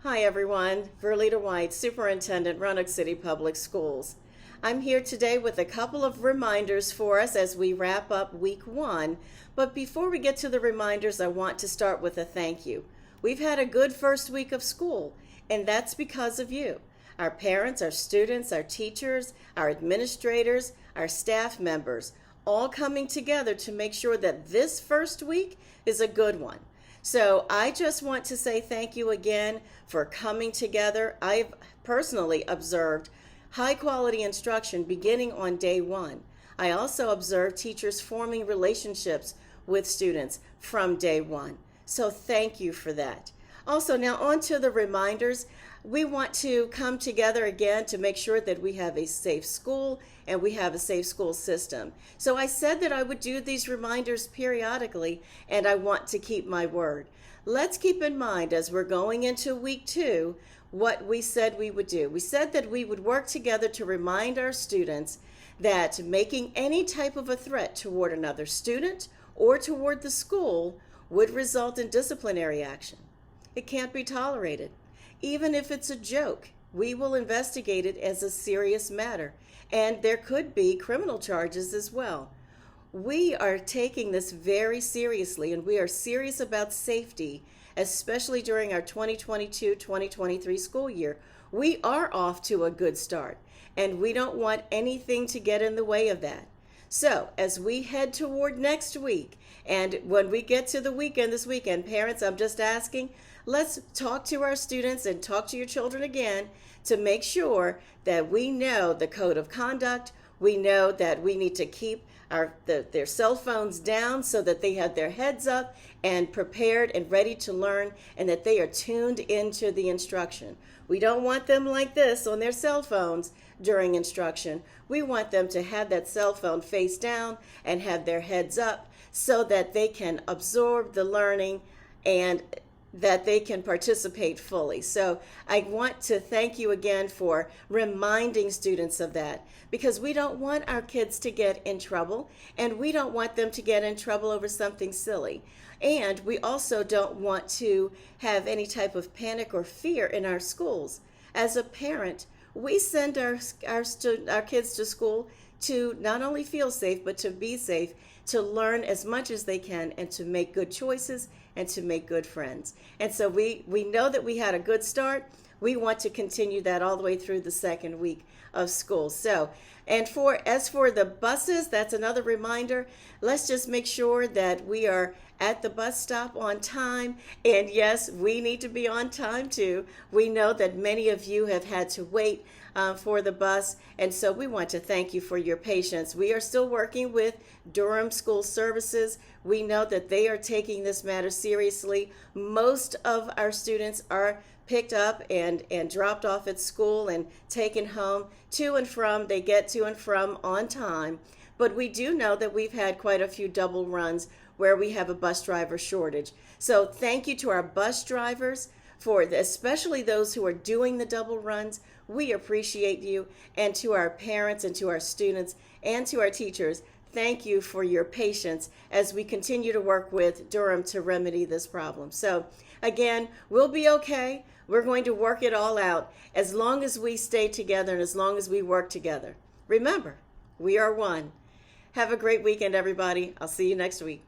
Hi everyone, Superintendent White, Superintendent, Roanoke City Public Schools. I'm here today with a couple of reminders for us as we wrap up week 1. But before we get to the reminders, I want to start with a thank you. We've had a good first week of school, and that's because of you. Our parents, our students, our teachers, our administrators, our staff members, all coming together to make sure that this first week is a good one. So I just want to say thank you again for coming together. I've personally observed high quality instruction beginning on day 1. I also observed teachers forming relationships with students from day 1. So thank you for that. Also, now on to the reminders. We want to come together again to make sure that we have a safe school and we have a safe school system. So I said that I would do these reminders periodically, and I want to keep my word. Let's keep in mind as we're going into week 2 what we said we would do. We said that we would work together to remind our students that making any type of a threat toward another student or toward the school would result in disciplinary action. It can't be tolerated. Even if it's a joke, we will investigate it as a serious matter, and there could be criminal charges as well. We are taking this very seriously, and we are serious about safety, especially during our 2022-2023 school year. We are off to a good start, and we don't want anything to get in the way of that. So as we head toward next week, and when we get to the weekend this weekend, parents, I'm just asking, let's talk to our students and talk to your children again to make sure that we know the code of conduct. We know that we need to keep their cell phones down so that they have their heads up and prepared and ready to learn, and that they are tuned into the instruction. We don't want them like this on their cell phones during instruction. We want them to have that cell phone face down and have their heads up so that they can absorb the learning and that they can participate fully. So I want to thank you again for reminding students of that, because we don't want our kids to get in trouble, and we don't want them to get in trouble over something silly. And we also don't want to have any type of panic or fear in our schools. As a parent, we send our kids to school to not only feel safe, but to be safe, to learn as much as they can, and to make good choices and to make good friends. And so we know that we had a good start. We want to continue that all the way through the second week of school. So, and as for the buses, that's another reminder. Let's just make sure that we are at the bus stop on time. And yes, we need to be on time too. We know that many of you have had to wait for the bus, and so we want to thank you for your patience. We are still working with Durham School Services. We know that they are taking this matter seriously. Most of our students are picked up and dropped off at school and taken home to and from. They get to and from on time. But we do know that we've had quite a few double runs where we have a bus driver shortage. So thank you to our bus drivers, especially those who are doing the double runs. We appreciate you. And to our parents and to our students and to our teachers, thank you for your patience as we continue to work with Durham to remedy this problem. So again, we'll be okay. We're going to work it all out as long as we stay together and as long as we work together. Remember, we are one. Have a great weekend, everybody. I'll see you next week.